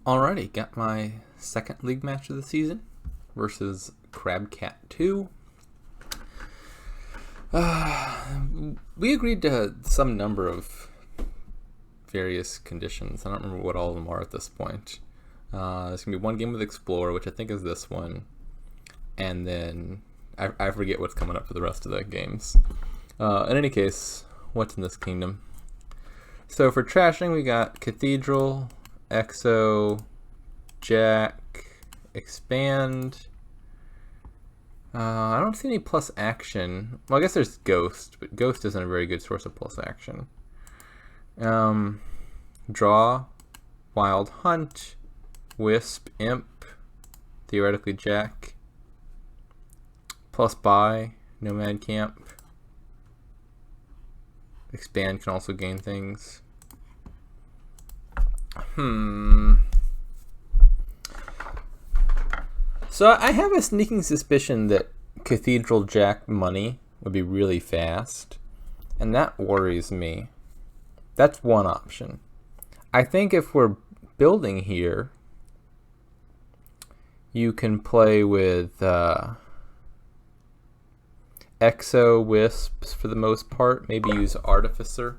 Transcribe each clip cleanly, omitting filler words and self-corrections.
Alrighty, got my second league match of the season versus crabcat2. We agreed to some number of various conditions. I don't remember what all of them are at this point. There's going to be one game with Explorer, which I think is this one. And then I forget what's coming up for the rest of the games. In any case, what's in this kingdom? So for trashing, we got Cathedral, Exo, Jack, Expand. I don't see any plus action. Well, I guess there's Ghost, but Ghost isn't a very good source of plus action. Draw, Wild Hunt, Wisp, Imp, theoretically Jack. Plus buy, Nomad Camp. Expand can also gain things. So I have a sneaking suspicion that Cathedral Jack money would be really fast, and that worries me. That's one option. I think if we're building here, you can play with Exo Wisps for the most part, maybe use Artificer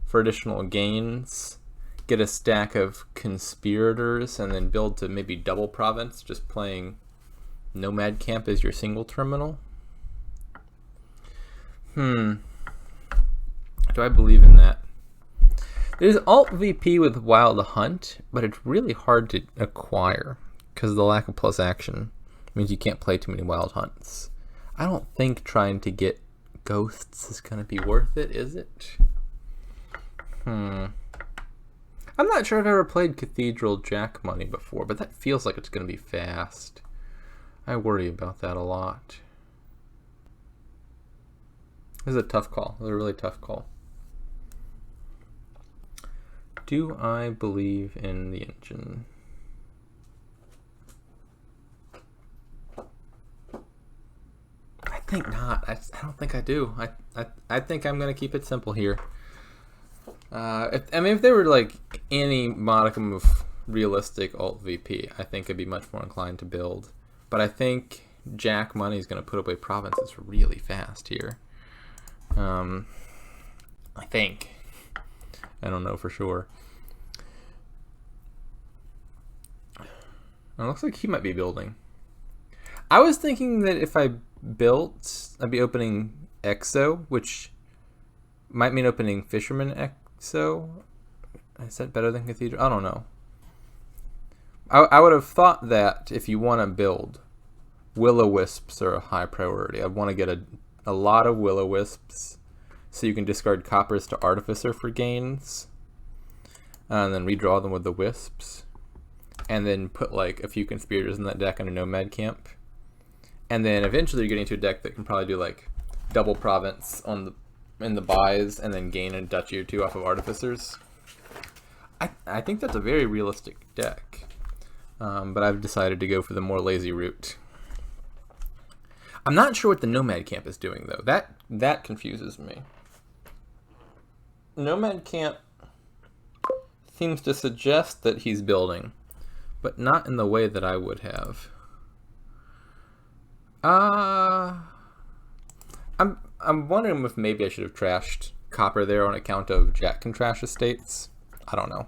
for additional gains, get a stack of Conspirators, and then build to maybe double Province, just playing Nomad Camp as your single terminal. Do I believe in that? There's Alt VP with Wild Hunt, but it's really hard to acquire because of the lack of plus action. It means you can't play too many Wild Hunts. I don't think trying to get Ghosts is going to be worth it, is it? I'm not sure I've ever played Cathedral Jack money before, but that feels like it's going to be fast. I worry about that a lot. This is a tough call. This is a really tough call. Do I believe in the engine? I think not. I don't think I do. I think I'm going to keep it simple here. If there were like any modicum of realistic alt VP, I think I'd be much more inclined to build. But I think Jack money is going to put away provinces really fast here. I think. I don't know for sure. It looks like he might be building. I was thinking that if I built, I'd be opening Exo, which might mean opening Fisherman Exo. Is that better than Cathedral? I don't know. I would have thought that if you want to build, Will-O-Wisps are a high priority. I want to get a lot of Will-O-Wisps so you can discard coppers to Artificer for gains, and then redraw them with the Wisps, and then put like a few Conspirators in that deck under Nomad Camp. And then eventually you're getting to a deck that can probably do like double Province in the buys and then gain a duchy or two off of Artificers. I think that's a very realistic deck. But I've decided to go for the more lazy route. I'm not sure what the Nomad Camp is doing though. That confuses me. Nomad Camp seems to suggest that he's building, but not in the way that I would have. I'm wondering if maybe I should have trashed Copper there on account of Jack can trash estates. I don't know.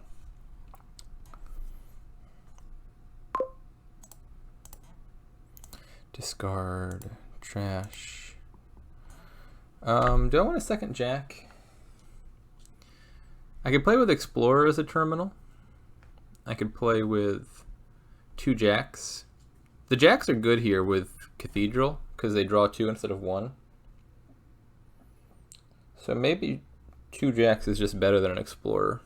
Discard, trash. Do I want a second Jack? I could play with Explorer as a terminal. I could play with two Jacks. The Jacks are good here with Cathedral because they draw two instead of one. So maybe two Jacks is just better than an Explorer.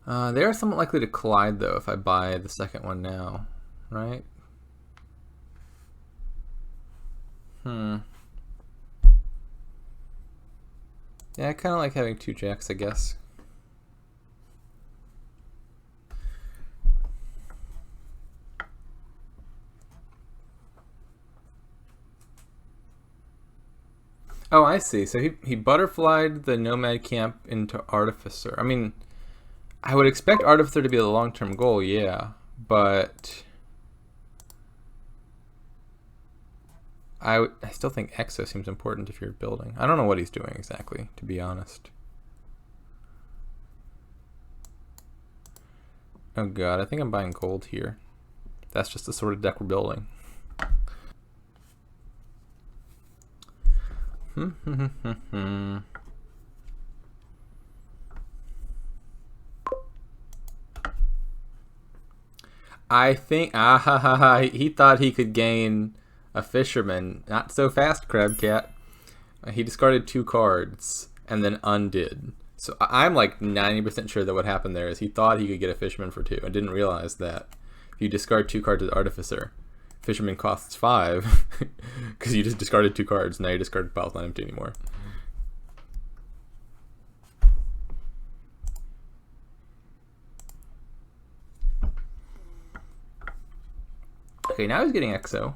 They are somewhat likely to collide though if I buy the second one now, right? Yeah, I kind of like having two Jacks, I guess. Oh, I see. So he butterflied the Nomad Camp into Artificer. I mean, I would expect Artificer to be the long-term goal, yeah, but I still think Exo seems important if you're building. I don't know what he's doing exactly, to be honest. Oh god, I think I'm buying gold here. That's just the sort of deck we're building. I think he thought he could gain a fisherman. Not so fast, Crabcat. He discarded 2 cards and then undid. So I'm like 90% sure that what happened there is he thought he could get a fisherman for 2 and didn't realize that if you discard 2 cards with Artificer, fisherman costs 5 because you just discarded 2 cards. Now your discarded pile's not empty anymore. Okay, now he's getting Exo.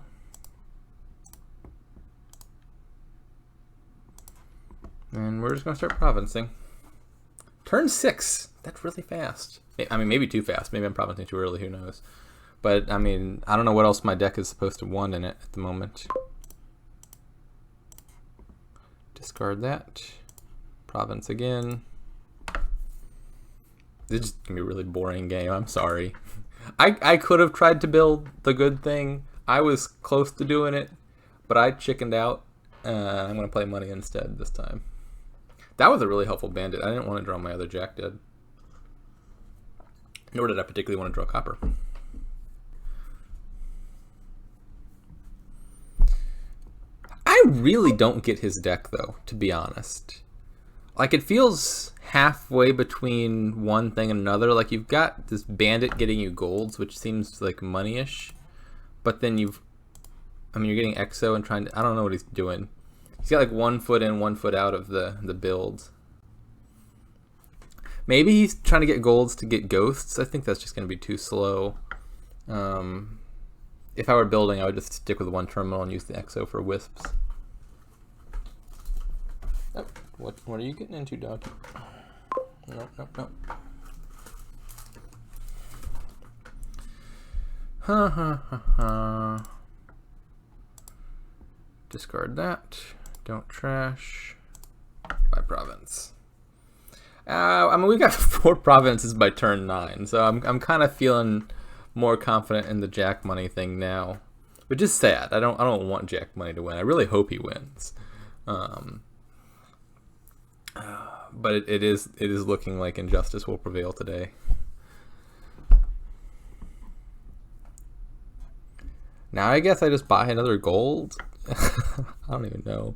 And we're just going to start provincing. Turn 6. That's really fast. I mean, maybe too fast. Maybe I'm provincing too early. Who knows? But, I mean, I don't know what else my deck is supposed to want in it at the moment. Discard that. Province again. This is going to be a really boring game. I'm sorry. I could have tried to build the good thing. I was close to doing it, but I chickened out. I'm going to play money instead this time. That was a really helpful bandit. I didn't want to draw my other jack dead. Nor did I particularly want to draw copper. I really don't get his deck, though, to be honest. Like, it feels halfway between one thing and another. Like, you've got this bandit getting you golds, which seems like money-ish. But then you're getting Exo and trying to... I don't know what he's doing. He's got like 1 foot in, 1 foot out of the build. Maybe he's trying to get golds to get ghosts. I think that's just going to be too slow. If I were building, I would just stick with 1 terminal and use the Exo for wisps. Oh, what are you getting into, dog? Nope. Discard that. Don't trash. By province. I mean, we've got 4 provinces by turn 9, so I'm kind of feeling more confident in the Jack Money thing now, which is sad. I don't want Jack Money to win. I really hope he wins, but it is looking like injustice will prevail today. Now I guess I just buy another gold. I don't even know.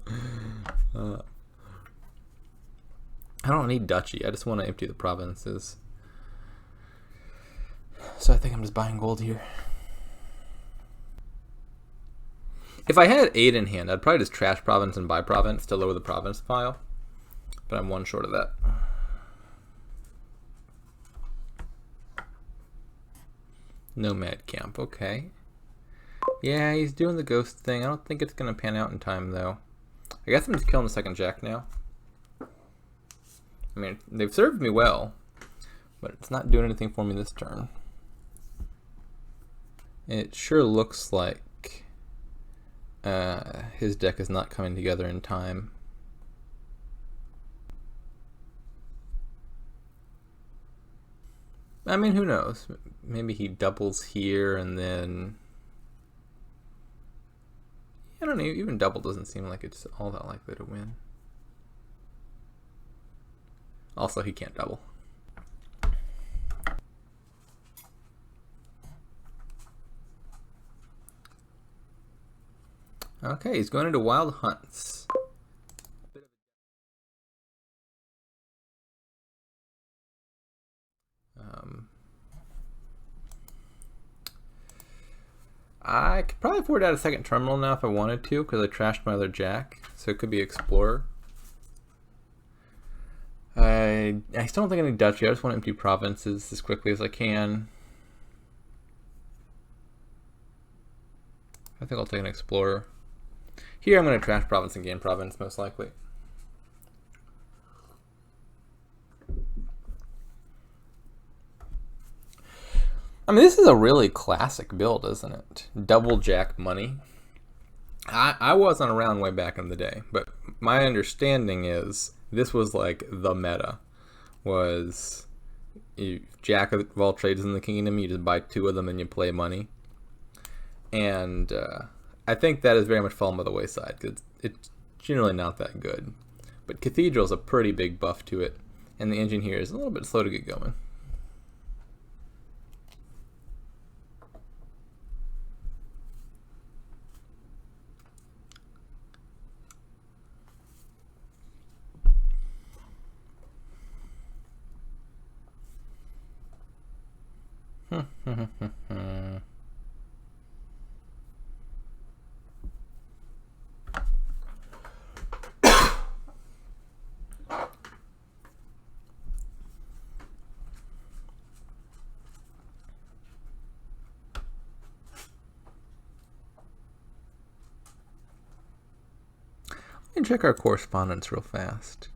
I don't need duchy. I just want to empty the provinces. So I think I'm just buying gold here. If I had 8 in hand, I'd probably just trash province and buy province to lower the province pile. But I'm 1 short of that. Nomad camp, okay. Yeah, he's doing the ghost thing. I don't think it's going to pan out in time, though. I guess I'm just killing the second jack now. I mean, they've served me well, but it's not doing anything for me this turn. It sure looks like his deck is not coming together in time. I mean, who knows? Maybe he doubles here and then... I don't know, even double doesn't seem like it's all that likely to win. Also, he can't double. Okay, he's going into Wild Hunts. I could probably afford to add a second terminal now if I wanted to, because I trashed my other jack, so it could be Explorer. I still don't think I need duchy. I just want to empty provinces as quickly as I can. I think I'll take an Explorer. Here I'm going to trash province and gain province, most likely. I mean, this is a really classic build, isn't it? Double jack money. I wasn't around way back in the day, but my understanding is this was like the meta. Was you jack of all trades in the kingdom, you just buy 2 of them and you play money. And I think that has very much fallen by the wayside because it's generally not that good. But Cathedral is a pretty big buff to it, and the engine here is a little bit slow to get going. And check our correspondence real fast.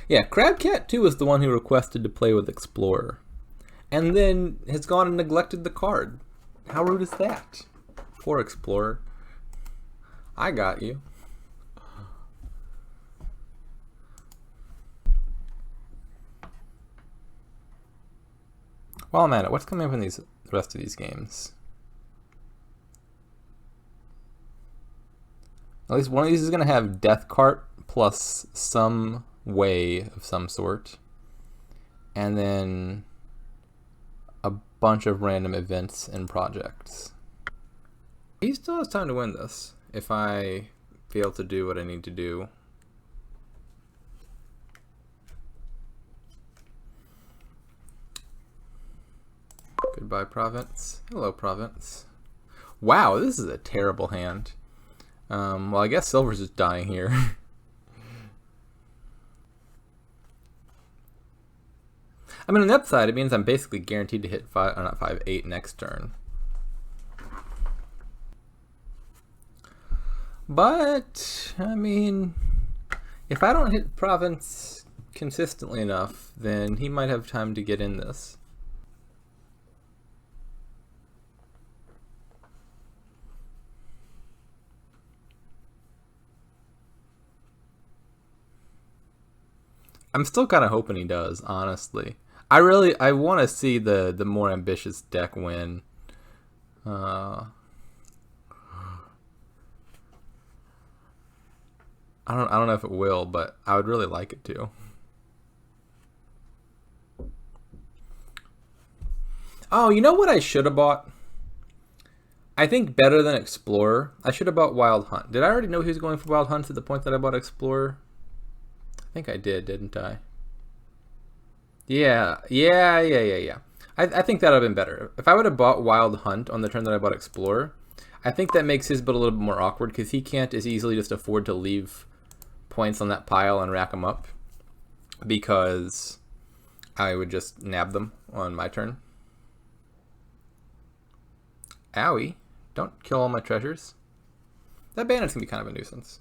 Yeah, crabcat2 is the one who requested to play with Explorer, and then has gone and neglected the card. How rude is that? Poor Explorer. I got you. While I'm at it, what's coming up in the rest of these games? At least one of these is going to have Death Cart plus some way of some sort. And then a bunch of random events and projects. He still has time to win this if I fail to do what I need to do. Goodbye, Province. Hello, Province. Wow, this is a terrible hand. Well, I guess Silver's just dying here. I mean, on the upside, it means I'm basically guaranteed to hit 8 next turn. But, I mean, if I don't hit Province consistently enough, then he might have time to get in this. I'm still kind of hoping he does, honestly. I want to see the more ambitious deck win. I don't know if it will, but I would really like it to. Oh, you know what I should have bought? I think better than Explorer. I should have bought Wild Hunt. Did I already know he was going for Wild Hunt at the point that I bought Explorer? I think I did, didn't I? Yeah. I think that would have been better. If I would have bought Wild Hunt on the turn that I bought Explorer, I think that makes his build a little bit more awkward because he can't as easily just afford to leave points on that pile and rack them up because I would just nab them on my turn. Owie. Don't kill all my treasures. That bandit's going to be kind of a nuisance.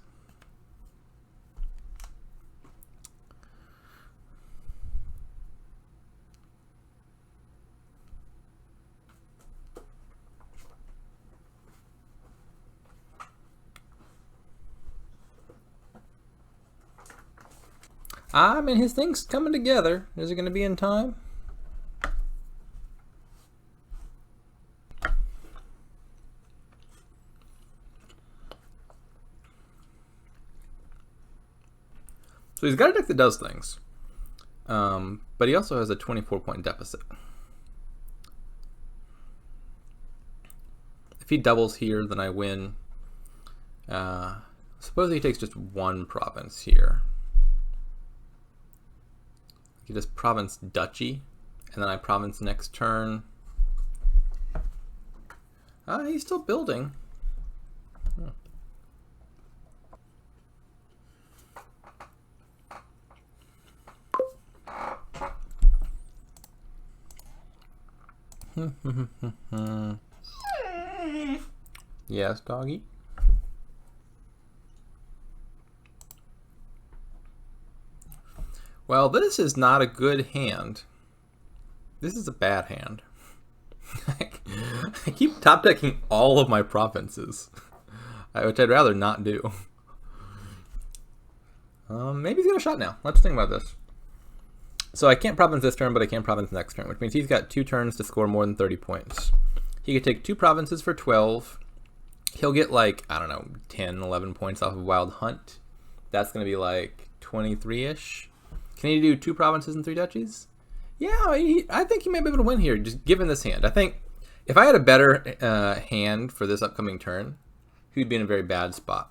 I mean, his thing's coming together. Is it going to be in time? So he's got a deck that does things. But he also has a 24-point deficit. If he doubles here, then I win. Suppose he takes just 1 province here. He does province duchy, and then I province next turn. He's still building. Yes, doggy. Well, this is not a good hand. This is a bad hand. I keep top decking all of my provinces, which I'd rather not do. Maybe he's got a shot now. Let's think about this. So I can't province this turn, but I can province next turn, which means he's got 2 turns to score more than 30 points. He could take 2 provinces for 12. He'll get like, I don't know, 10, 11 points off of Wild Hunt. That's going to be like 23-ish. Can he do 2 provinces and 3 duchies? Yeah, I think he might be able to win here, just given this hand. I think if I had a better hand for this upcoming turn, he would be in a very bad spot,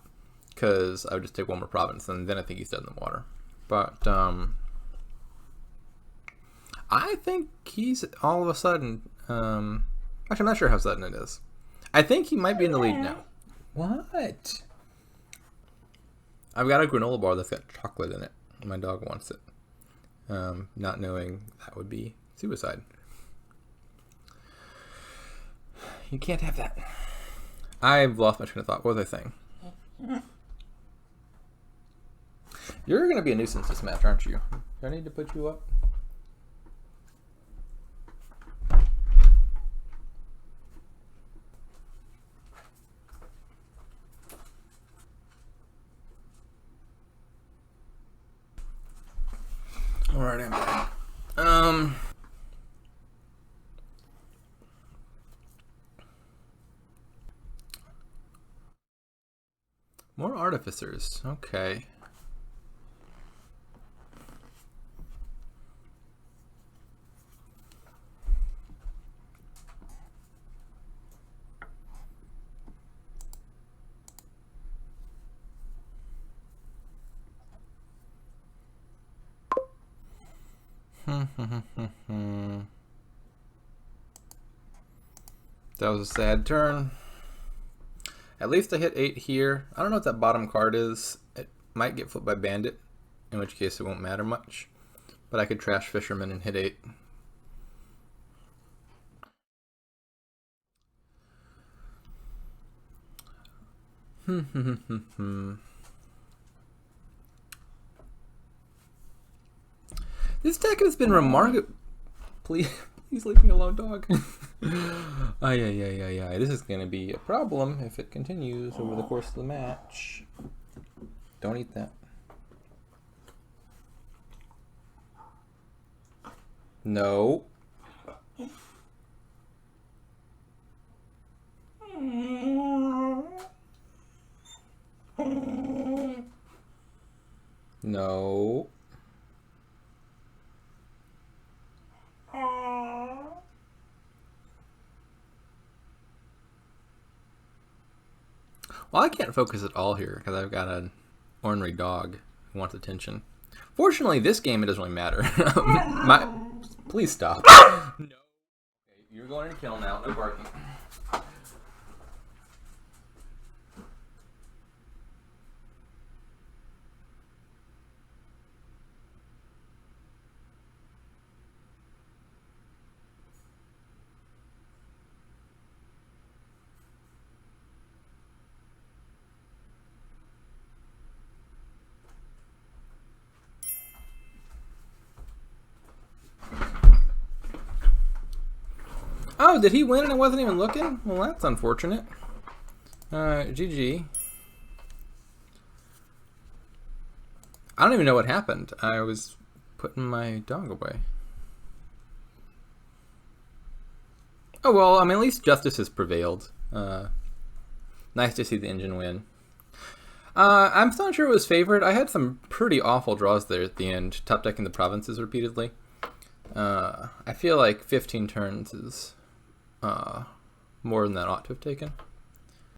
because I would just take 1 more province, and then I think he's dead in the water. But I think he's all of a sudden... actually, I'm not sure how sudden it is. I think he might be in the lead now. What? I've got a granola bar that's got chocolate in it. My dog wants it. Not knowing that would be suicide. You can't have that. I've lost my train of thought. What was I saying? You're going to be a nuisance this match, aren't you? Do I need to put you up? Alright, I'm back. More artificers. Okay. That was a sad turn. At least I hit 8 here. I don't know what that bottom card is. It might get flipped by Bandit, in which case it won't matter much. But I could trash Fisherman and hit 8. This deck has been remarkable. Please leave me alone, dog. Yeah. This is going to be a problem if it continues over the course of the match. Don't eat that. No. No. Well, I can't focus at all here because I've got an ornery dog who wants attention. Fortunately, this game, it doesn't really matter. Please stop. No. Okay, you're going to kill now. No barking. Oh, did he win and I wasn't even looking? Well, that's unfortunate. GG. I don't even know what happened. I was putting my dog away. Oh, well, I mean, at least justice has prevailed. Nice to see the engine win. I'm still not sure it was favored. I had some pretty awful draws there at the end, top decking the provinces repeatedly. I feel like 15 turns is more than that ought to have taken.